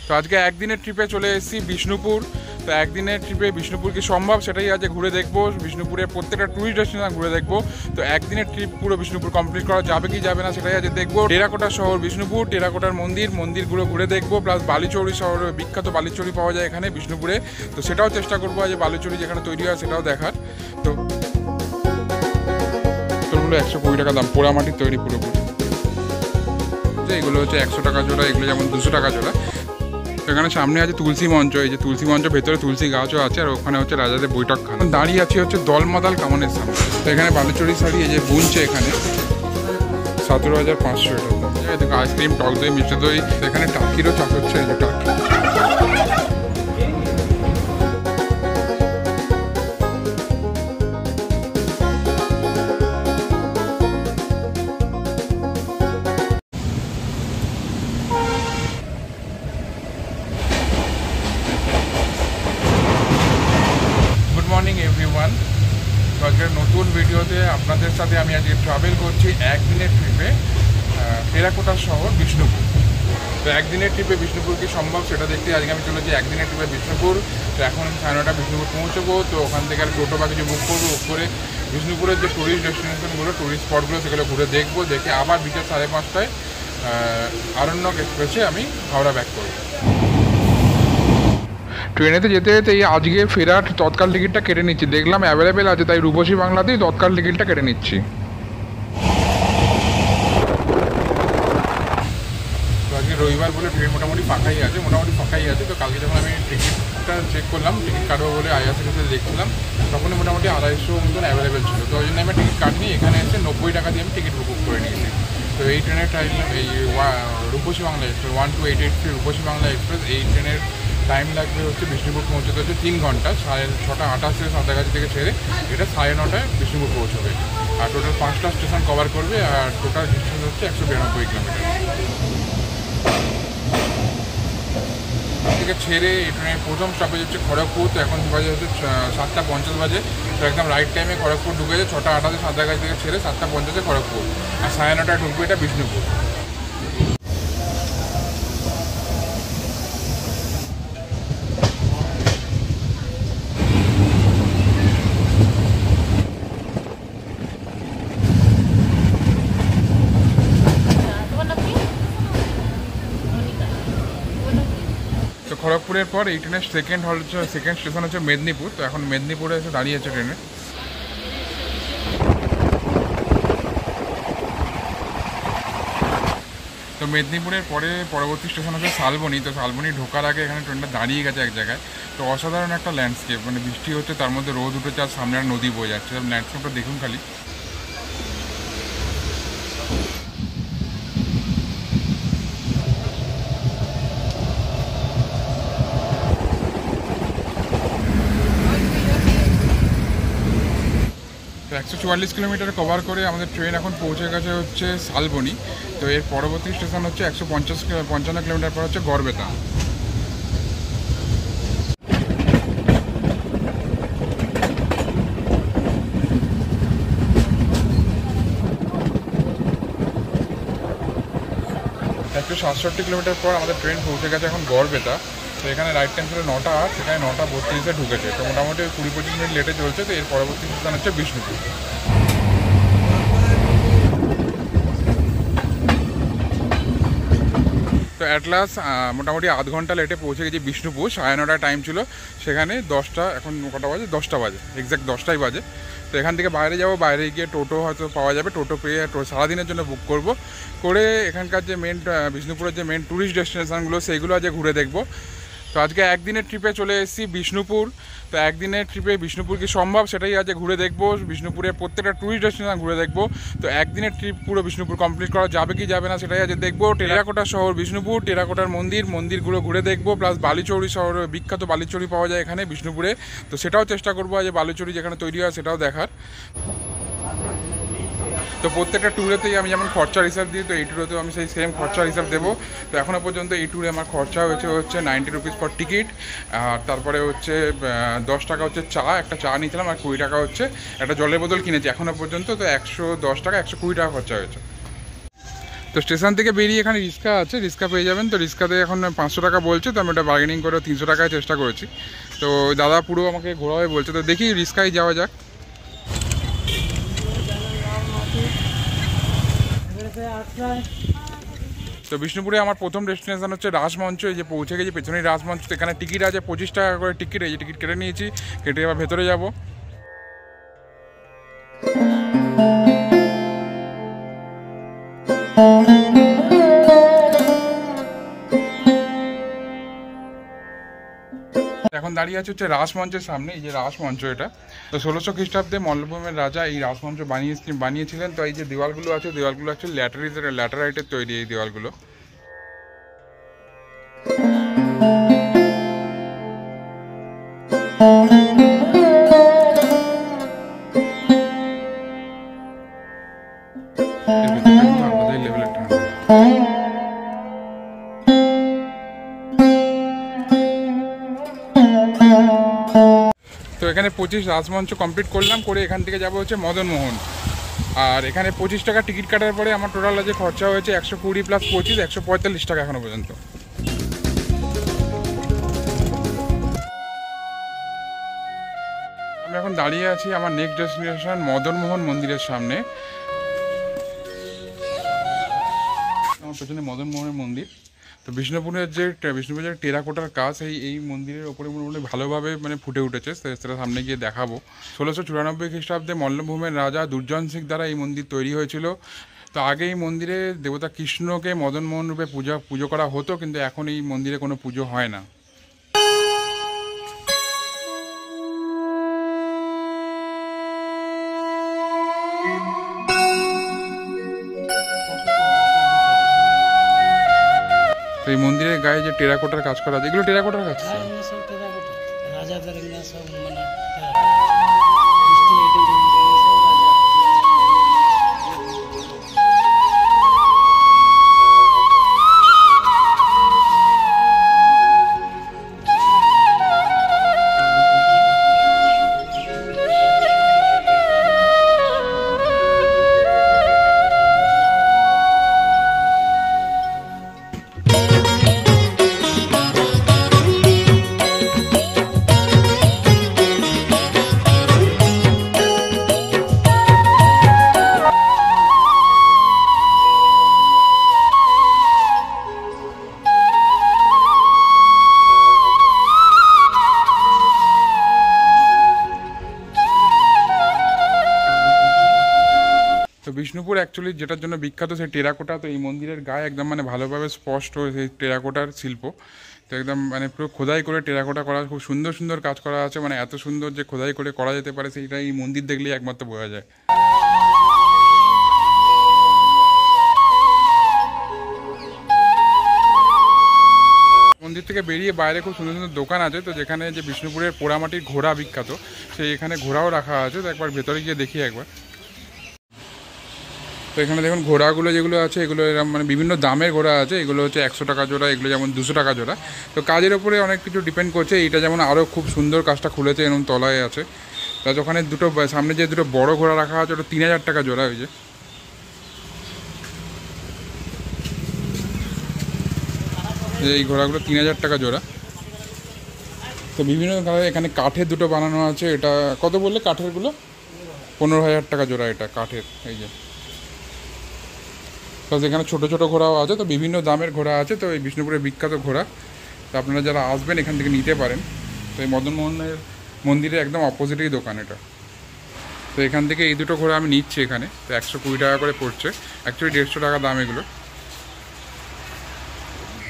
তো আজকে একদিনের ট্রিপে চলে এসেছি বিষ্ণুপুর। তো একদিনের ট্রিপে বিষ্ণুপুর কি সম্ভব সেটাই আজ ঘুরে দেখবো। বিষ্ণুপুরের প্রত্যেকটা টুরিস্ট ডেস্টিনেশন ঘুরে দেখবো। তো একদিনের ট্রিপ পুরো বিষ্ণুপুর কমপ্লিট করা যাবে কি যাবে না সেটাই আজ দেখবো। টেরাকোটা শহর বিষ্ণুপুর, টেরাকোটার মন্দিরগুলো ঘুরে দেখবো, প্লাস বালিচৌরি শহর, বিখ্যাত বালিচৌরি পাওয়া যায় এখানে বিষ্ণুপুরে। তো সেটাও চেষ্টা করবো আজ বালিচৌরি যেখানে তৈরি হয় সেটাও দেখার। তো তোরগুলো 120 টাকা দাম, পোড়ামাটির তৈরি পুরোপুরি। এগুলো হচ্ছে 100 টাকা জোড়া, এগুলো যেমন 200 টাকা জোড়া। এখানে সামনে আছে তুলসী মঞ্চ, এই যে তুলসী মঞ্চ, ভেতরে তুলসী গাছও আছে, আর ওখানে হচ্ছে রাজাদের বৈঠকখানা। দাঁড়িয়ে আছে হচ্ছে দলমাদাল কামানের সামনে। তো এখানে বালুচরি শাড়ি এই যে বুনছে এখানে 17,500 এটা। দেখো আইসক্রিম, টক দই, মিষ্টি দই, এখানে টাকিরও চাষ হচ্ছে, এই যে টাকি। এভরিওয়ান, আজকের নতুন ভিডিওতে আপনাদের সাথে আমি আজকে ট্রাভেল করছি একদিনের ট্রিপে টেরাকোটা শহর বিষ্ণুপুর। তো একদিনের ট্রিপে বিষ্ণুপুর কি সম্ভব সেটা দেখতে আজকে আমি চলেছি একদিনের ট্রিপে বিষ্ণুপুর। তো এখন আমি 9:30 বিষ্ণুপুর পৌঁছবো। তো ওখান থেকে আর টোটো বা কিছু বুক করবো, বুক করে বিষ্ণুপুরের যে টুরিস্ট ডেস্টিনেশনগুলো, টুরিস্ট স্পটগুলো সেগুলো ঘুরে দেখবো। দেখে আবার বিকেল 5:30টায় আরণ্যক এক্সপ্রেসে আমি হাওড়া ব্যাক করবো। ট্রেনেতে যেতে যেতে এই আজকে ফেরার তৎকাল টিকিটটা কেটে নিচ্ছি, দেখলাম অ্যাভেলেবেল আছে, তাই রূপসী বাংলাতেই তৎকাল টিকিটটা কেটে নিচ্ছি। তো আজকে রবিবার বলে ট্রেন মোটামুটি ফাঁকাই আছে। তো কালকে যখন আমি টিকিটটা চেক করলাম, টিকিট কাটবো বলে আইআরসিটিসিতে দেখছিলাম, তখনই মোটামুটি 250 মতন অ্যাভেলেবেল ছিল। তো ওই জন্য আমি টিকিট কাটিনি, এখানে এসে 90 টাকা দিয়ে আমি টিকিট বুক করে নিয়েছি। তো এই ট্রেনের টাইম, এই রূপসী বাংলা এক্সপ্রেস 12883 রূপসী বাংলা এক্সপ্রেস, এই ট্রেনের টাইম লাগবে হচ্ছে বিষ্ণুপুর পৌঁছতে হচ্ছে 3 ঘন্টা। 6:28 সাঁতরাগাছি থেকে ছেড়ে এটা 9:30 বিষ্ণুপুর পৌঁছবে। আর টোটাল 5টা স্টেশন কভার করবে, আর টোটাল ডিস্টেন্স হচ্ছে 192 কিলোমিটার। থেকে ছেড়ে এই ট্রেনের প্রথম স্টপেজ হচ্ছে খড়গপুর। তো এখন বাজে হচ্ছে 7:50 বাজে। তো একদম রাইট টাইমে খড়গপুর ঢুকেছে। 6:28 সাঁতরাগাছি থেকে ছেড়ে 7:50 খড়গপুর, আর 9:30 ঢুকবে এটা বিষ্ণুপুর। খড়গপুরের পর এই ট্রেনের সেকেন্ড স্টেশন হচ্ছে মেদিনীপুর। তো এখন মেদিনীপুরে এসে দাঁড়িয়ে আছে ট্রেনে। তো মেদিনীপুরের পরে পরবর্তী স্টেশন হচ্ছে শালবনী। তো শালবনী ঢোকার আগে এখানে ট্রেনটা দাঁড়িয়ে গেছে এক জায়গায়। তো অসাধারণ একটা ল্যান্ডস্কেপ, মানে বৃষ্টি হচ্ছে, তার মধ্যে রোদ উঠেছে, আর সামনে আর নদী বয়ে যাচ্ছে। ল্যান্ডস্কেপটা দেখুন খালি। তো 144 কিলোমিটার কভার করে আমাদের ট্রেন এখন পৌঁছে গেছে হচ্ছে শালবনী। তো এর পরবর্তী স্টেশন হচ্ছে 155 কিলোমিটার পর হচ্ছে গড়বেতা। একটু 67 কিলোমিটার পর আমাদের ট্রেন পৌঁছে গেছে এখন গড়বেতা। তো এখানে রাইট টাইম ছিল 9:08, সেখানে 9:32-এ ঢুকেছে। তো মোটামুটি 20-25 মিনিট লেটে চলছে। তো এর পরবর্তী স্টেশন হচ্ছে বিষ্ণুপুর। তো অ্যাট লাস্ট মোটামুটি আধ ঘন্টা লেটে পৌঁছে গেছি বিষ্ণুপুর। 9:30 টাইম ছিল, সেখানে 10টা, এখন কটা বাজে, 10টা বাজে, এক্স্যাক্ট 10টাই বাজে। তো এখান থেকে বাইরে যাবো, বাইরে গিয়ে টোটো হয়তো পাওয়া যাবে, টোটো পেয়ে সারাদিনের জন্য বুক করে এখানকার যে বিষ্ণুপুরের যে মেন ট্যুরিস্ট ডেস্টিনেশনগুলো সেইগুলো আজকে ঘুরে দেখবো। তো আজকে একদিনের ট্রিপে চলে এসেছি বিষ্ণুপুর। তো একদিনের ট্রিপে বিষ্ণুপুর কি সম্ভব সেটাই আজকে ঘুরে দেখবো। বিষ্ণুপুরের প্রত্যেকটা টুরিস্ট ডেস্টিনেশন ঘুরে দেখবো। তো একদিনের ট্রিপ পুরো বিষ্ণুপুর কমপ্লিট করা যাবে কি যাবে না সেটাই আজকে দেখবো। টেরাকোটা শহর বিষ্ণুপুর, টেরাকোটার মন্দিরগুলো ঘুরে দেখবো, প্লাস বালিচৌরি শহর, বিখ্যাত বালিচৌরি পাওয়া যায় এখানে বিষ্ণুপুরে। তো সেটাও চেষ্টা করবো আজ বালিচৌরি যেখানে তৈরি হয় সেটাও দেখার। তো প্রত্যেকটা ট্যুরেতেই আমি যেমন খরচার হিসাব দিই, তো এই ট্যুরেতেও আমি সেই সেম খরচার হিসাব দেবো। তো এখনও পর্যন্ত এই ট্যুরে আমার খরচা হয়েছে 90 রুপিস ফর টিকিট। আর তারপরে হচ্ছে 10 টাকা হচ্ছে একটা চা নিয়েছিলাম, আর 20 টাকা হচ্ছে একটা জলের বোতল কিনেছি এখনও পর্যন্ত। তো 110 টাকা 120 টাকা খরচা হয়েছে। তো তো স্টেশন থেকে বেরিয়ে এখানে রিক্সা আছে, রিক্সা পেয়ে যাবেন। তো রিক্সাতে এখন 500 টাকা বলছে, তো আমি ওটা বার্গেনিং করে 300 টাকায় চেষ্টা করেছি। তো দাদা পুরো আমাকে ঘোরাবে বলছে, তো দেখি রিক্সায় যাওয়া যাক। তো বিষ্ণুপুরে আমার প্রথম ডেস্টিনেশন হচ্ছে রাসমঞ্চ। এই যে পৌঁছে গেছি, পেছনেই রাসমঞ্চ। তো এখানে টিকিট আছে 25 টাকা করে টিকিট। এই যে টিকিট কেটে নিয়েছি, কেটে এবার ভেতরে যাব। এখন দাঁড়িয়ে আছে হচ্ছে রাসমঞ্চের সামনে। এই যে রাসমঞ্চ, এটা তো 1600 খ্রিস্টাব্দে মল্লভূমের রাজা এই রাসমঞ্চ বানিয়েছিলেন। তো এই যে দেওয়ালগুলো আছে, দেওয়ালগুলো হচ্ছে ল্যাটেরাইটের তৈরি এই দেওয়ালগুলো। আলাদাই লেভেলের ঠান্ডা। তো এখানে 25 রাসমঞ্চ কমপ্লিট করলাম, করে এখান থেকে যাবো হচ্ছে মদনমোহন। আর এখানে 25 টাকা টিকিট কাটার পরে আমার টোটাল যে খরচা হয়েছে 120 প্লাস 25 145 টাকা এখনো পর্যন্ত। আমি এখন দাঁড়িয়ে আছি আমার নেক্সট ডেস্টিনেশন মদনমোহন মন্দিরের সামনে। আমার পেছনে মদনমোহনের মন্দির। তো বিষ্ণুপুরের যে টেরাকোটার কাজ এই মন্দিরের ওপরে মোটামুটি ভালোভাবে মানে ফুটে উঠেছে, সেটা সামনে গিয়ে দেখাবো। 1694 খ্রিস্টাব্দে মল্লভূমের রাজা দুর্জন সিং দ্বারা এই মন্দির তৈরি হয়েছিল। তো আগে এই মন্দিরে দেবতা কৃষ্ণকে মদনমোহন রূপে পুজো করা হতো, কিন্তু এখন এই মন্দিরে কোনো পুজো হয় না। এই মন্দিরের গায়ে যে টেরাকোটার কাজ করা আছে, এগুলো টেরাকোটার কাজ। তো বিষ্ণুপুর অ্যাকচুয়ালি যেটার জন্য বিখ্যাত সেই টেরাকোটা। তো এই মন্দিরের গায়ে একদম মানে ভালোভাবে স্পষ্ট সেই টেরাকোটার শিল্প। তো একদম মানে পুরো খোদাই করে টেরাকোটা করা, খুব সুন্দর সুন্দর কাজ করা আছে। মানে এত সুন্দর যে খোদাই করে করা যেতে পারে সেইটা এই মন্দির দেখলেই একমাত্র বোঝা যায়। মন্দির থেকে বেরিয়ে বাইরে খুব সুন্দর সুন্দর দোকান আছে। তো যেখানে যে বিষ্ণুপুরের পোড়ামাটির ঘোড়া বিখ্যাত, সেই এখানে ঘোড়াও রাখা আছে। তো একবার ভেতরে গিয়ে দেখি একবার। তো এখানে দেখুন ঘোড়াগুলো যেগুলো আছে, এগুলো এরকম মানে বিভিন্ন দামের ঘোড়া আছে। এগুলো হচ্ছে 100 টাকা জোড়া, এগুলো যেমন 200 টাকা জোড়া। তো কাজের ওপরে অনেক কিছু ডিপেন্ড করছে। এইটা যেমন আরও খুব সুন্দর কাজটা খুলেছে, এরকম তলায় আছে। তা ওখানে দুটো সামনে যে দুটো বড় ঘোড়া রাখা আছে, ওটা 3000 টাকা জোড়া। ওই যে এই ঘোড়াগুলো 3000 টাকা জোড়া। তো বিভিন্ন কালার এখানে কাঠের দুটো বানানো আছে। এটা কত বললে কাঠেরগুলো? 15,000 টাকা জোড়া এটা কাঠের। এই যে প্লাস এখানে ছোটো ছোটো ঘোড়াও আছে। তো বিভিন্ন দামের ঘোড়া আছে। তো এই বিষ্ণুপুরের বিখ্যাত ঘোড়া। তো আপনারা যারা আসবেন এখান থেকে নিতে পারেন। তো এই মদনমোহনের মন্দিরের একদম অপোজিটেই দোকান এটা। তো এখান থেকে এই দুটো ঘোড়া আমি নিচ্ছি এখানে। তো 120 টাকা করে পড়ছে, অ্যাকচুয়ালি 150 টাকা দাম এগুলো।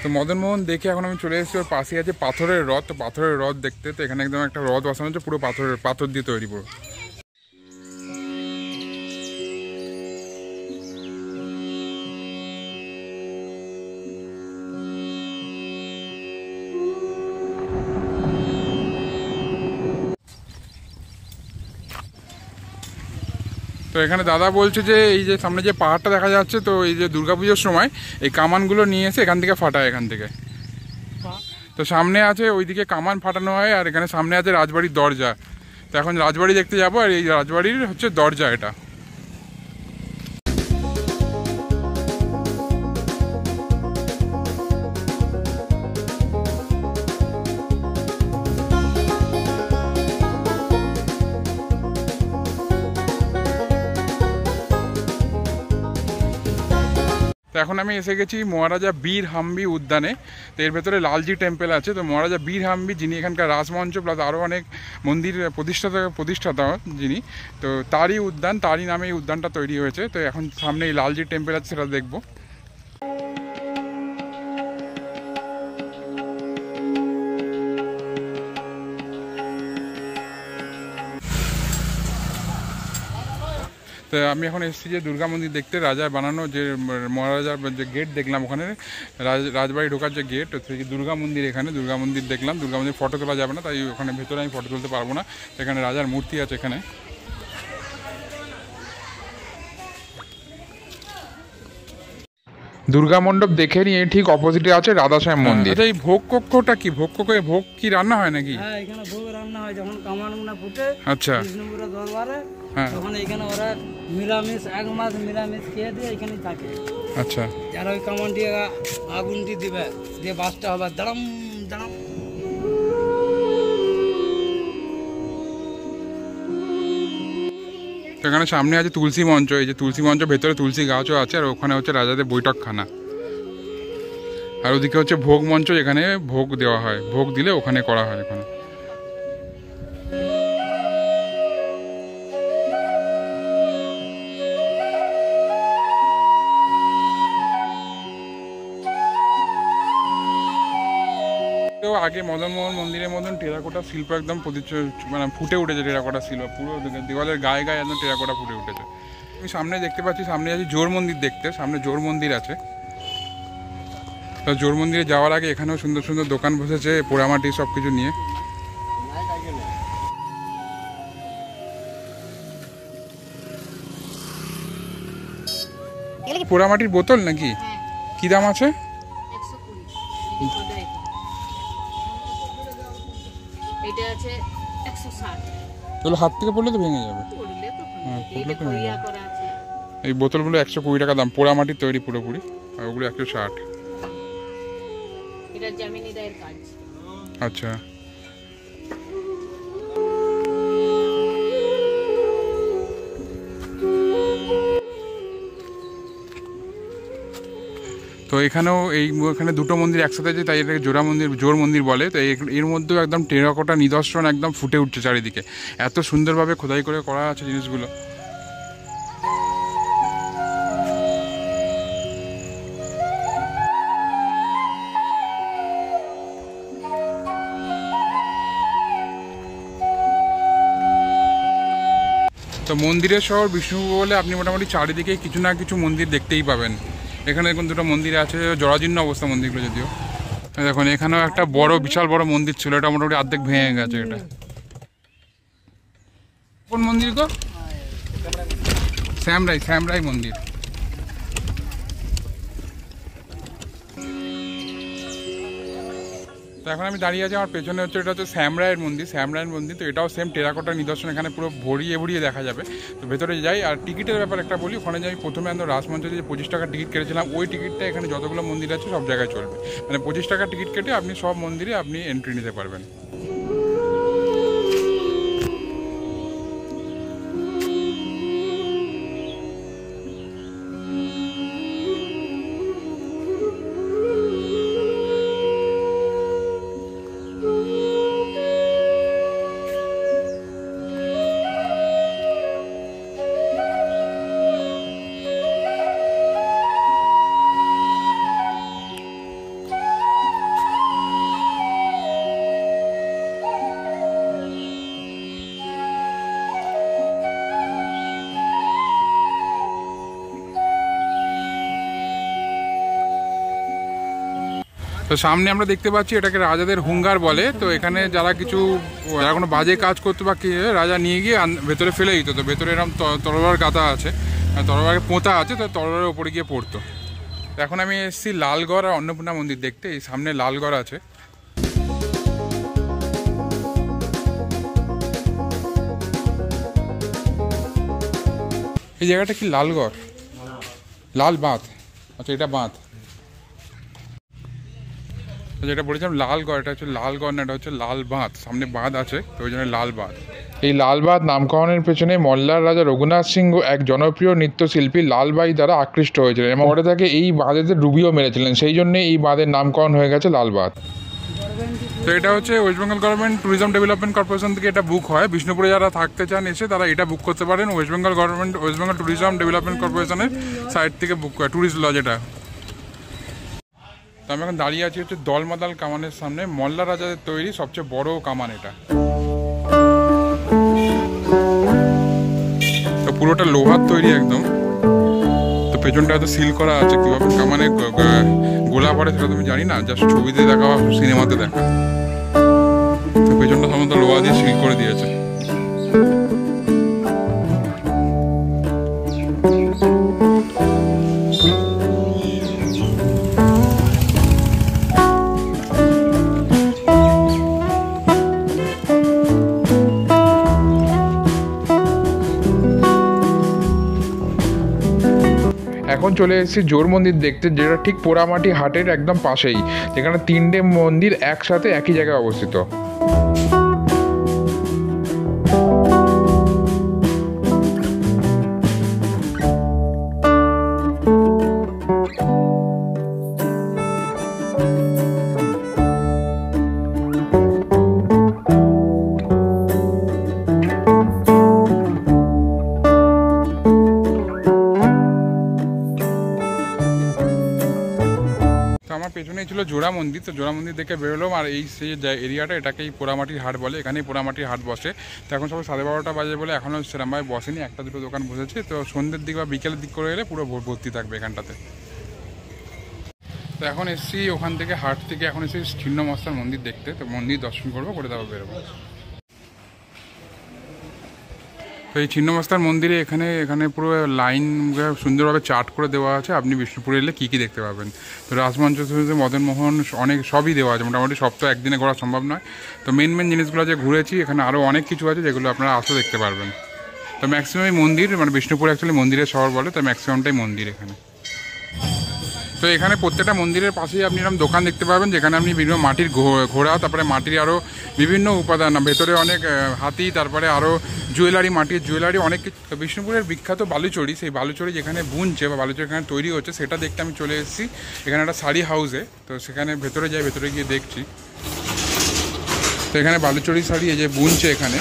তো মদনমোহন দেখে এখন আমি চলে এসেছি ওর পাশে আছে পাথরের রথ। তো পাথরের রথ দেখতে, তো এখানে একদম একটা রথ বসানো হচ্ছে পুরো পাথর দিয়ে তৈরি পুরো। তো এখানে দাদা বলছে যে এই যে সামনে যে পাহাড়টা দেখা যাচ্ছে, তো এই যে দুর্গাপুজোর সময় এই কামানগুলো নিয়ে এসে এখান থেকে ফাটায় এখান থেকে। তো সামনে আছে ওইদিকে কামান ফাটানো হয়, আর এখানে সামনে আছে রাজবাড়ির দরজা। তো এখন রাজবাড়ি দেখতে যাবো, আর এই রাজবাড়ির হচ্ছে দরজা এটা। এখন আমি এসে গেছি মহারাজা বীর হাম্বি উদ্যানে। তো এর ভেতরে লালজি টেম্পল আছে। তো মহারাজা বীর হাম্বি যিনি এখানকার রাজমঞ্চ প্লাস আরও অনেক মন্দির প্রতিষ্ঠাতা যিনি, তো তারই উদ্যান, তারই নামে এই উদ্যানটা তৈরি হয়েছে। তো এখন সামনে এই লালজি টেম্পল আছে, সেটা দেখবো। তো আমি এখন এসেছি যে দুর্গা মন্দির দেখতে, রাজার বানানো যে মহারাজার যে গেট দেখলাম ওখানে, রাজবাড়ি ঢোকার যে গেট, সেই দুর্গা মন্দির, এখানে দুর্গা মন্দির দেখলাম। দুর্গা মন্দির ফটো তোলা যাবে না, তাই ওখানে ভেতরে আমি ফটো তুলতে পারবো না। এখানে রাজার মূর্তি আছে এখানে। দুর্গা মণ্ডপ দেখে নিয়ে ঠিক অপোজিটে আছে রাধাশ্যাম মন্দির। আচ্ছা, এই ভোগ কক্ষটা কি? ভোগ কক্ষে ভোগ কি রান্না হয় নাকি? হ্যাঁ, এখানে ভোগ রান্না হয় যখন কামানগুনা ফুটে। আচ্ছা, বিষ্ণুপুরের দরবারে হ্যাঁ, তখন এখানে ওরা নিরামিষ 1 মাস নিরামিষ খেয়ে দিয়ে এখানেই থাকে। আচ্ছা, যারা ওই কামানটি আগুনটি দিবে, দিয়ে বাসটা হবে দাঁড়াম দাঁড়াম। তো এখানে সামনে আছে তুলসী মঞ্চ। এই যে তুলসী মঞ্চ, ভেতরে তুলসী গাছও আছে, আর ওখানে হচ্ছে রাজাদের বৈঠকখানা। আর ওদিকে হচ্ছে ভোগ মঞ্চ, এখানে ভোগ দেওয়া হয়, ভোগ দিলে ওখানে করা হয় এখানে। আগে মদনমোহন মন্দিরের মতন টেরাকোটা শিল্প একদম মানে ফুটে উঠেছে। টেরাকোটা শিল্প পুরো দেওয়ালের গায়ে গায়ে একদম টেরাকোটা ফুটে উঠেছে। আমি সামনে দেখতে পাচ্ছি, সামনে আছে জোর মন্দির দেখতে, সামনে জোর মন্দির আছে। তো জোর মন্দিরে যাওয়ার আগে এখানেও সুন্দর সুন্দর দোকান বসেছে পোড়ামাটি সব কিছু নিয়ে। পোড়ামাটির বোতল নাকি? কি দাম আছে? এটা আছে 160। তাহলে হাত থেকে পড়লে তো ভেঙে যাবে। এই বোতলগুলো 120 টাকা দাম, পোড়ামাটির তৈরি পুরোপুরি, আর ওগুলো 160। এটা জামিনীদারের কাজ। আচ্ছা, তো এখানেও এখানে দুটো মন্দির একসাথে আছে, তাই এটাকে জোর মন্দির বলে। তো এর মধ্যেও একদম টেরাকোটা নিদর্শন একদম ফুটে উঠছে চারিদিকে, এত সুন্দরভাবে খোদাই করে করা আছে জিনিসগুলো। তো মন্দিরের শহর বিষ্ণুপুর বলে আপনি মোটামুটি চারিদিকে কিছু না কিছু মন্দির দেখতেই পাবেন। এখানে দেখুন দুটো মন্দির আছে, জরাজীর্ণ অবস্থা মন্দিরগুলো যদিও। দেখুন এখানেও একটা বড় বিশাল বড় মন্দির ছিল, এটা মোটামুটি অর্ধেক ভেঙে গেছে। এটা কোন মন্দির গো? শ্যামরাই মন্দির। তো এখন আমি দাঁড়িয়ে আছি, আমার পেছনে হচ্ছে এটা হচ্ছে শ্যামরায়ের মন্দির। তো এটাও সেম টেরাকোটার নিদর্শন, এখানে পুরো ভরিয়ে দেখা যাবে। তো ভেতরে যাই। আর টিকিটের ব্যাপার একটা বলি, ওখানে যাই প্রথমে আমরা রাজমঞ্চে যে 25 টাকার টিকিট কেটেছিলাম, ওই টিকিটটা এখানে যতগুলো মন্দির আছে সব জায়গায় চলবে। মানে 25 টাকার টিকিট কেটে আপনি সব মন্দিরে আপনি এন্ট্রি নিতে পারবেন। তো সামনে আমরা দেখতে পাচ্ছি এটাকে রাজাদের হুঙ্গার বলে। তো এখানে যারা কোনো বাজে কাজ করতো বা কি, রাজা নিয়ে গিয়ে ভেতরে ফেলে দিত। তো ভেতরে এরকম তরোয়ার গাঁথা আছে, তরোয়ারে পোঁতা আছে, তো তরোয়ারের ওপরে গিয়ে পড়তো। এখন আমি এসেছি লালগড় আর অন্নপূর্ণা মন্দির দেখতে। এই সামনে লালগড় আছে। এই জায়গাটা কি লালগড়? লাল বাঁধ, আচ্ছা এটা বাঁধ। তো যেটা বলেছিলাম লালগড়, এটা হচ্ছে লালগড় না, এটা হচ্ছে লাল বাঁধ, সামনে বাঁধ আছে তো ওই জন্য লাল বাঁধ। এই লাল বাঁধ নামকরণের পেছনে মল্লার রাজা রঘুনাথ সিংহ এক জনপ্রিয় নৃত্যশিল্পী লালবাই দ্বারা আকৃষ্ট হয়েছিলেন এবং পরে তাকে এই বাঁধেতে ডুবিয়েও মেরেছিলেন, সেই জন্য এই বাঁধের নামকরণ হয়ে গেছে লাল বাঁধ। তো এটা হচ্ছে West Bengal government tourism development corporation থেকে এটা বুক হয়। বিষ্ণুপুরে যারা থাকতে চান এসে তারা এটা বুক করতে পারেন, ওয়েস্ট বেঙ্গল ট্যুরিজম ডেভেলপমেন্ট কর্পোরেশনের সাইট থেকে বুক করে, ট্যুরিস্ট লজ এটা। তো আমি এখন দাঁড়িয়ে আছি হচ্ছে দলমাদাল কামানের সামনে, মল্লা রাজাদের তৈরি সবচেয়ে বড় কামান এটা। তো পুরোটা লোহার তৈরি একদম। তো পেছনটা হয়তো সিল করা আছে, কীভাবে কামানে গোলা পড়ে সেটা তুমি জানি না, জাস্ট ছবিতে দেখা বা সিনেমাতে দেখা। তো পেছনটা সম্ভবত লোহা দিয়ে সিল করে দিয়েছে। এখন চলে এসেছি জোর মন্দির দেখতে, যেটা ঠিক পোড়ামাটি হাটের একদম পাশেই, যেখানে 3টে মন্দির একসাথে একই জায়গায় অবস্থিত। আমার পেছনেই ছিল জোড়া মন্দির, তো জোড়া মন্দির দেখে বেরোলাম। আর এই সেই এরিয়াটা, এটাকেই পোড়ামাটির হাট বলে, এখানেই পোড়ামাটির হাট বসে। তো এখন সবাই 12:30 বাজে বলে এখনও সেরকমভাবে বসেনি, 1-2 দোকান বসেছে। তো সন্ধ্যের দিক বা বিকেলের দিক করে এলে পুরো ভর্তি থাকবে এখানটাতে। তো এখন এসেছি ওখান থেকে, হাট থেকে এখন এসেছি ছিন্নমস্তার মন্দির দেখতে। তো মন্দির দর্শন করবো, করে তারপর বেরোবো। তো এই ছিন্নমস্তার মন্দিরে এখানে পুরো লাইন সুন্দরভাবে চার্ট করে দেওয়া আছে, আপনি বিষ্ণুপুরে এলে কী কী দেখতে পাবেন। তো রাজমঞ্চ, মদনমোহন, অনেক সবই দেওয়া আছে, মোটামুটি সব তো একদিনে ঘোরা সম্ভব নয়। তো মেন জিনিসগুলো যে ঘুরেছি, এখানে আরও অনেক কিছু আছে যেগুলো আপনারা আসলে দেখতে পারবেন। তো ম্যাক্সিমামই মন্দির, মানে বিষ্ণুপুর অ্যাকচুয়ালি মন্দিরের শহর বলে, তো ম্যাক্সিমামটাই মন্দির এখানে। তো এখানে প্রত্যেকটা মন্দিরের পাশেই আপনি এরকম দোকান দেখতে পাবেন, যেখানে আপনি বিভিন্ন মাটির ঘোড়া, তারপরে মাটির আরও বিভিন্ন উপাদান, ভেতরে অনেক হাতি, তারপরে আরও জুয়েলারি, মাটির জুয়েলারি অনেক কিছু। তো বিষ্ণুপুরের বিখ্যাত বালুচরি, সেই বালুচরি যেখানে বুনছে বা বালুচরি এখানে তৈরি হচ্ছে, সেটা দেখতে আমি চলে এসেছি এখানে একটা শাড়ি হাউসে। তো সেখানে ভেতরে যাই, ভেতরে গিয়ে দেখছি। তো এখানে বালুচরি শাড়ি এই যে বুনছে এখানে।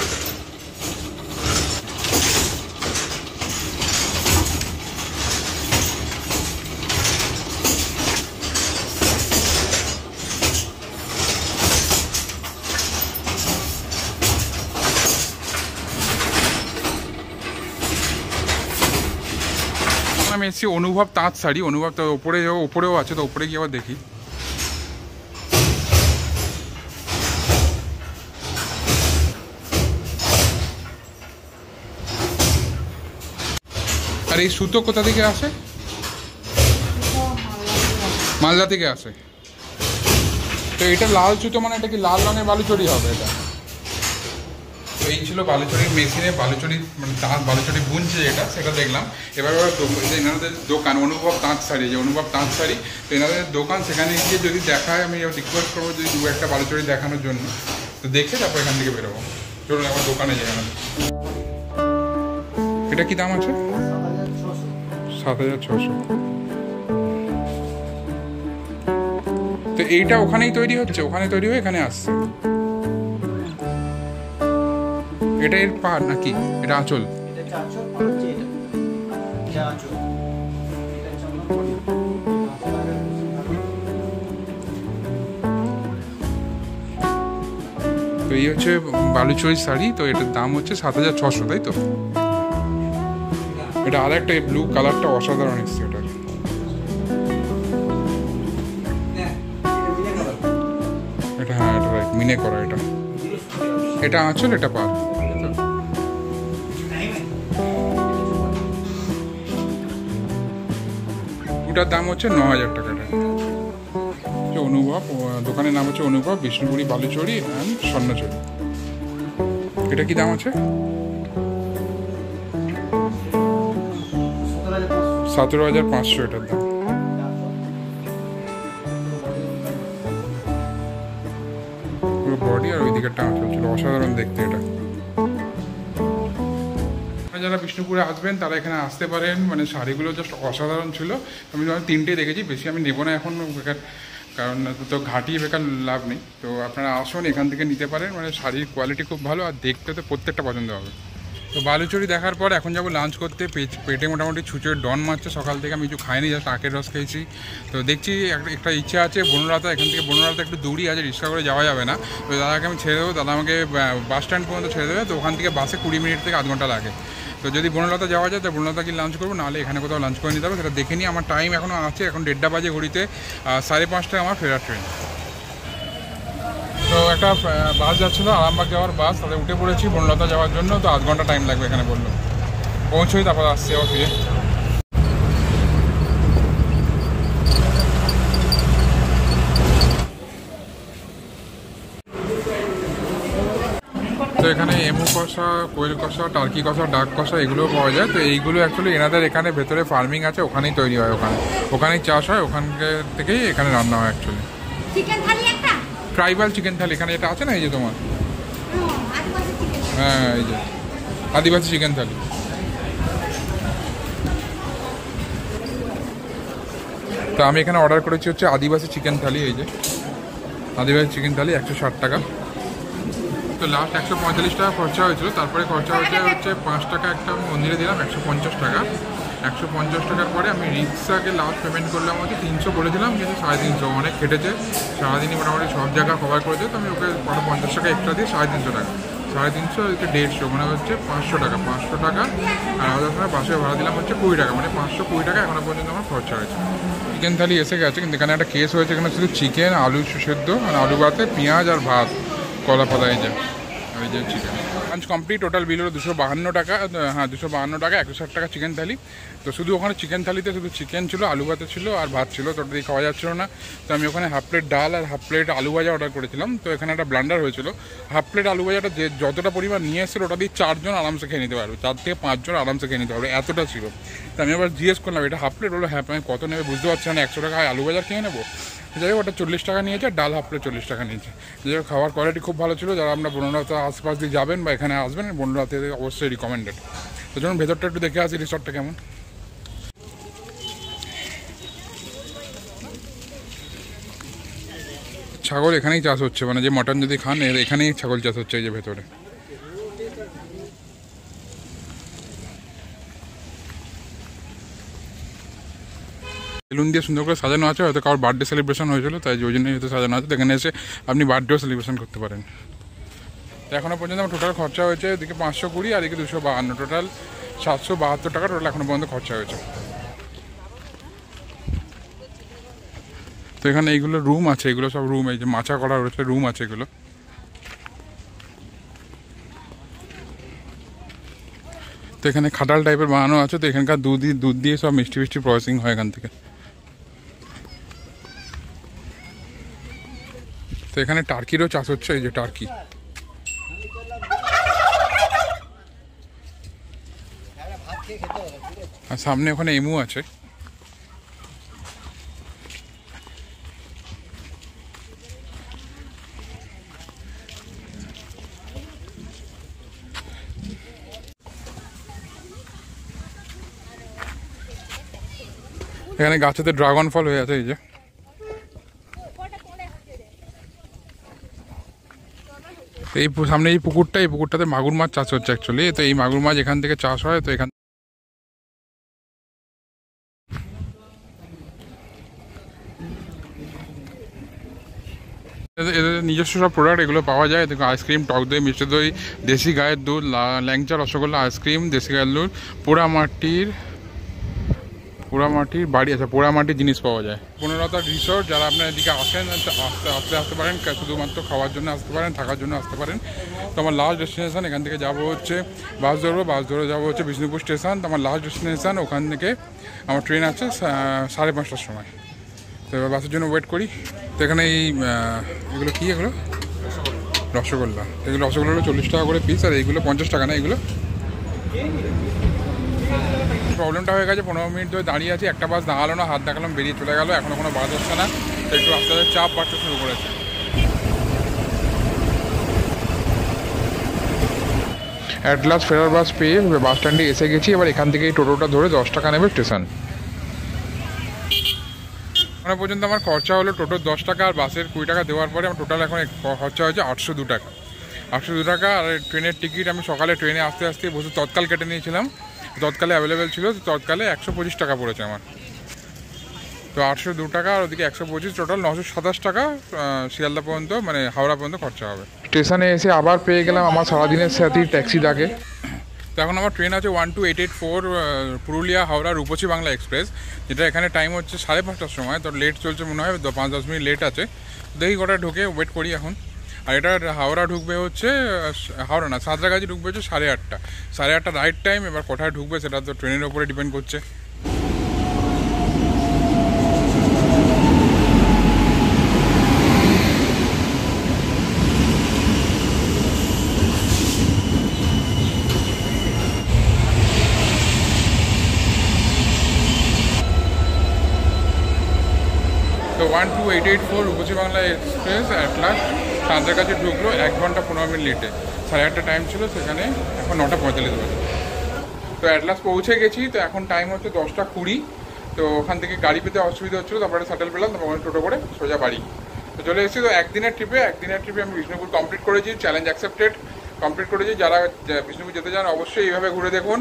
আমি এসেছি অনুভব তাঁত শাড়ি, অনুভব তো ওপরেও আছে, তো ওপরে গিয়ে আবার দেখি। আর এই সুতো কোথা থেকে আসে? মালদা থেকে আসে। তো এটা লাল সুতো, মানে এটা কি লাল রঙের বালুচরি হবে এটা? তো এই ছিল বালুচরির মেশিনে বালুচরি, মানে তাঁত বালুচরি বুনছে যেটা, সেটা দেখলাম। এবার এনাদের দোকান অনুভব তাঁত শাড়ি, যে অনুভব তাঁত শাড়ি, তো এনাদের দোকান, সেখানে গিয়ে যদি দেখায় আমি রিকোয়েস্ট করবো যদি 2-1টা বালুচরি দেখানোর জন্য। তো দেখে তারপর এখান থেকে বেরোবো। চলুন আমার দোকানে যাই। এটা কি দাম আছে? 7,600। তো এইটা ওখানেই তৈরি হচ্ছে, ওখানে তৈরি হয়ে এখানে আসছে। এটা এর পার নাকি? এটা আঁচল? তো এই হচ্ছে বালুচরি শাড়ি। তো এটার দাম হচ্ছে 7,600, তাই তো? এটা আর একটা ব্লু কালারটা অসাধারণ এসছে এটার। এটা হ্যাঁ, এটা রাইট, মিনে করা এটা। এটা আঁচল, এটা পার। ওটার দাম হচ্ছে 9,000 টাকা। অনুভব, দোকানের নাম হচ্ছে অনুভব বিষ্ণুপুরি বালুচরি অ্যান্ড স্বর্ণচরি। এটা কি দাম আছে? 17,500 এটার দাম। পুরো বডি আর ওই দিকেরটা আঁচল ছিল, অসাধারণ দেখতে এটা। যারা বিষ্ণুপুরে আসবেন তারা এখানে আসতে পারেন, মানে শাড়িগুলো জাস্ট অসাধারণ ছিল। আমি 3টে দেখেছি, বেশি আমি নেবো না এখন বেকার, কারণ তো ঘাটিয়ে বেকার লাভ নেই। তো আপনারা আসুন, এখান থেকে নিতে পারেন, মানে শাড়ির কোয়ালিটি খুব ভালো আর দেখতে তো প্রত্যেকটা পছন্দ হবে। তো বালুচরি দেখার পর এখন যাবো লাঞ্চ করতে। পেটে মোটামুটি ছুঁচোর ডন মারছে, সকাল থেকে আমি কিছু খাইনি, জাস্ট আখের রস খেয়েছি। তো দেখছি একটা ইচ্ছা আছে বনরাতা, এখান থেকে বনরাতা একটু দূরই আছে, রিক্সা করে যাওয়া যাবে না। তো দাদাকে আমি ছেড়ে দেবো, দাদা আমাকে বাস স্ট্যান্ড পর্যন্ত ছেড়ে দেবে। তো ওখান থেকে বাসে 20 মিনিট থেকে আধ ঘন্টা লাগে। তো যদি বনলতা যাওয়া যায় তো বনলতা কি লাঞ্চ করবো, নাহলে এখানে কোথাও লাঞ্চ করে নিতে হবে, সেটা দেখে নিই। আমার টাইম এখনও আছে, এখন 1:30 বাজে ঘড়িতে, 5:30টায় আমার ফেরার ট্রেন। তো একটা বাস যাচ্ছিলো আরামবাগ যাওয়ার বাস, তাতে উঠে পড়েছি বনলতা যাওয়ার জন্য। তো আধ ঘন্টা টাইম লাগবে এখানে বললো, পৌঁছোই তারপর আসছি আবার ফিরে। তো এখানে এমু কষা, কোয়েল কষা, টার্কি কষা, ডাক কষা এগুলোও পাওয়া যায়। তো এইগুলো অ্যাকচুয়ালি এনাদের এখানে ভেতরে ফার্মিং আছে, ওখানেই তৈরি হয়, ওখানেই চাষ হয়, ওখান থেকেই এখানে রান্না হয় অ্যাকচুয়ালি। চিকেন থালি একটা, ট্রাইবাল চিকেন থালি এখানে এটা আছে না, এই যে তোমার, হ্যাঁ এই যে আদিবাসী চিকেন থালি। তো আমি এখানে অর্ডার করেছি হচ্ছে আদিবাসী চিকেন থালি, এই যে আদিবাসী চিকেন থালি 160 টাকা। তো লাস্ট 145 টাকা খরচা হয়েছিল, তারপরে খরচা হচ্ছে 5 টাকা একটা আমি মন্দিরে দিলাম, 150 টাকা। 150 টাকার পরে আমি রিক্সাকে লাস্ট পেমেন্ট করলাম হচ্ছে 300 বলেছিলাম, কিন্তু 350, অনেক কেটেছে। সারাদিনই মোটামুটি সব জায়গা কভার করেছে। তো আমি ওকে 50 টাকা এক্সট্রা দিয়ে 350 টাকা, 350 150, মানে হচ্ছে 500 টাকা। 500 টাকা আর আমাদের সময় বাসে ভাড়া দিলাম হচ্ছে 20 টাকা, মানে 520 টাকা এখনো পর্যন্ত আমার খরচা হয়েছে। চিকেন থালি এসে গেছে, কিন্তু এখানে একটা কেস হয়েছে, এখানে শুধু চিকেন, আলু সেদ্ধ আর আলু ভাতে, পেঁয়াজ আর ভাত, কলা পাতা, এই যে ওই যে chicken. Lunch complete, total bill হলো 252 টাকা। হ্যাঁ 252 টাকা, 160 টাকা চিকেন থালি। তো শুধু ওখানে চিকেন থালিতে শুধু চিকেন ছিল, আলু ভাতে ছিল আর ভাত ছিল, তো ওটা দিয়ে খাওয়া যাচ্ছিলো না। তো আমি ওখানে হাফ প্লেট ডাল আর হাফ প্লেট আলু ভাজা অর্ডার করেছিলাম। তো এখানে একটা ব্লান্ডার হয়েছিল, হাফ প্লেট আলু ভাজাটা যে যতটা পরিমাণ নিয়ে এসেছিলো ওটা দিয়ে 4 জন আরামসে খেয়ে নিতে পারবে, 4 থেকে 5 জন আরামসে খেয়ে নিতে পারবে, এতটা ছিল। তো আমি আবার জিজ্ঞেস করলাম এটা হাফ প্লেট, হলো হ্যাঁ। আমি কত নেবে বুঝতে পারছি না, 100 টাকা আলু ভাজা খেয়ে নেবো। যাই হোক ওটা 40 টাকা নিয়েছে, ডাল হাফ প্লেট 40 টাকা নিয়েছে। যাই হোক খাওয়ার কোয়ালিটি খুব ভালো ছিল। যারা আমরা বনরাতা আশপাশ দিয়ে যাবেন বা এখানে আসবেন, বনরাতে অবশ্যই রিকমেন্ডেড। তো যখন ভেতরটা একটু দেখে আসি রিসর্টটা কেমন। ছাগল এখানেই চাষ হচ্ছে, মানে যে মটন যদি খান এখানেই ছাগল চাষ হচ্ছে, এই যে ভেতরে। বেলুন দিয়ে সুন্দর করে সাজানো আছে, হয়তো কারোর বার্থডে সেলিব্রেশন হয়েছিল তাই ওই জন্যই হয়তো সাজানো আছে। এখানে এসে আপনি বার্থডেও সেলিব্রেশন করতে পারেন। তো এখনও পর্যন্ত আমার টোটাল খরচা হয়েছে এদিকে 520 আর এদিকে 252, টোটাল 772 টাকা টোটাল এখনও পর্যন্ত খরচা হয়েছে। তো এখানে এইগুলো রুম আছে, এগুলো সব রুম, এই যে মাচা করা রয়েছে রুম আছে এগুলো। তো এখানে খাটাল টাইপের বানানো আছে। তো এখানকার দুধ দিয়ে সব মিষ্টি প্রসেসিং হয় এখান থেকে। তো এখানে টার্কিরও চাষ হচ্ছে, এই যে টার্কি। আর সামনে ওখানে এমু আছে। এখানে গাছেতে ড্রাগন ফল হয়ে আছে, এই যে। এই সামনে এই পুকুরটাতে মাগুর মাছ চাষ হচ্ছে অ্যাকচুয়ালি। তো এই মাগুর মাছ এখান থেকে চাষ হয়। তো এখান এদের নিজস্ব সব প্রোডাক্ট এগুলো পাওয়া যায়। দেখো আইসক্রিম, টক দই, মিষ্টি দই, দেশি গায়ের দুধ, ল্যাংচা, রসগোল্লা, আইসক্রিম, দেশি গায়ের দুধ, পোড়ামাটির বাড়ি আছে, পোড়ামাটির জিনিস পাওয়া যায়। বনলতা রিসোর্ট, যারা আপনার এদিকে আসেন আসতে পারেন, শুধুমাত্র খাওয়ার জন্য আসতে পারেন, থাকার জন্য আসতে পারেন। তো আমার লাস্ট ডেস্টিনেশন, এখান থেকে যাবো হচ্ছে বাস ধরে যাবো হচ্ছে বিষ্ণুপুর স্টেশন। তো আমার লাস্ট ডেস্টিনেশন, ওখান থেকে আমার ট্রেন আছে 5:30টার সময়। তো এবার বাসের জন্য ওয়েট করি। তো এখানে এগুলো কি, এগুলো রসগোল্লা। এগুলো রসগোল্লাগুলো 40 টাকা করে পিস, আর এইগুলো 50 টাকা না। এগুলো প্রবলেমটা হয়ে গেছে, 15 মিনিট ধরে দাঁড়িয়ে আছি, একটা বাস দাঁড়ালো না, হাত দেখালাম বেরিয়ে চলে গেলো, এখনও কোনো বাস আসছে না। তো একটু আস্তে আস্তে চাপ বাড়তে শুরু করেছে। অ্যাট লাস্ট ফেরার বাস পেয়ে বাস স্ট্যান্ডে এসে গেছি। এবার এখান থেকে এই টোটোটা ধরে 10 টাকা নেবে স্টেশন। এখন পর্যন্ত আমার খরচা হলো টোটোর 10 টাকা আর বাসের 20 টাকা দেওয়ার পরে আমার টোটাল এখন খরচা হয়েছে 802 টাকা। 802 টাকা। আর ট্রেনের টিকিট আমি সকালে ট্রেনে আসতে আসতে বসে তৎকাল কেটে নিয়েছিলাম, তৎকালে অ্যাভেলেবেল ছিল, তৎকালে 125 টাকা পড়েছে আমার। তো 802 টাকা আর ওদিকে 125, টোটাল 927 টাকা শিয়ালদা পর্যন্ত মানে হাওড়া পর্যন্ত খরচা হবে। স্টেশনে এসে আবার পেয়ে গেলাম আমার সারাদিনের সাথে ট্যাক্সিটাকে। তো এখন আমার ট্রেন আছে 12884 পুরুলিয়া হাওড়া রূপসী বাংলা এক্সপ্রেস, যেটা এখানে টাইম হচ্ছে 5:30টার সময়। তো লেট চলছে মনে হয়, 5-10 মিনিট লেট আছে। দেখি কটায় ঢুকে, ওয়েট করি এখন। আর এটা হাওড়া ঢুকবে হচ্ছে, হাওড়া না সাঁতরাগাছি ঢুকবে হচ্ছে 8:30। 8:30 রাইট টাইম। এবার কোথায় ঢুকবে সেটা তো ট্রেনের ওপরে ডিপেন্ড করছে। তো 12884 Rupasi Bangla express at last Santragachi ঢুকলো 1 ঘন্টা 15 মিনিট লেটে। 8:30 টাইম ছিল সেখানে, এখন 9:45 বাজে। তো অ্যাট লাস্ট পৌঁছে গেছি। তো এখন টাইম হচ্ছে 10:20। তো ওখান থেকে গাড়ি পেতে অসুবিধা হচ্ছিলো, তারপরে শাটেল পেলাম, তারপরে টোটো করে সোজা বাড়ি। তো চলে এসেছি। তো একদিনের ট্রিপে আমি বিষ্ণুপুর কমপ্লিট করেছি, চ্যালেঞ্জ অ্যাকসেপ্টেড কমপ্লিট করেছি। যারা বিষ্ণুপুর যেতে চান অবশ্যই এইভাবে ঘুরে দেখুন,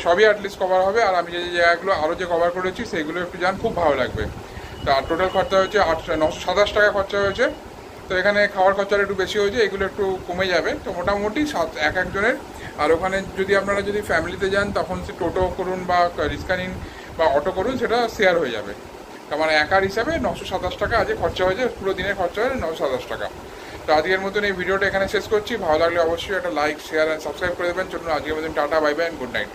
সবই অ্যাটলিস্ট কভার হবে। আর আমি যে জায়গাগুলো আরও যে কভার করেছি সেইগুলো একটু যান, খুব ভালো লাগবে। তা টোটাল খরচা হয়েছে 927 টাকা খরচা হয়েছে। তো এখানে খাওয়ার খরচাটা একটু বেশি হয়েছে, এগুলো একটু কমে যাবে। তো মোটামুটি একজনের। আর ওখানে যদি আপনারা ফ্যামিলিতে যান তখন সে টোটো করুন বা রিক্সা নিন বা অটো করুন, সেটা শেয়ার হয়ে যাবে। তার মানে একার হিসাবে 927 টাকা আজকে খরচা হয়েছে, পুরো দিনের খরচা হয়েছে 927 টাকা। তো আজকের মতন এই ভিডিওটা এখানে শেষ করছি। ভালো লাগলে অবশ্যই একটা লাইক, শেয়ার অ্যান্ড সাবস্ক্রাইব করে দেবেন। চলুন আজকের মতন tata, bye bye and good night.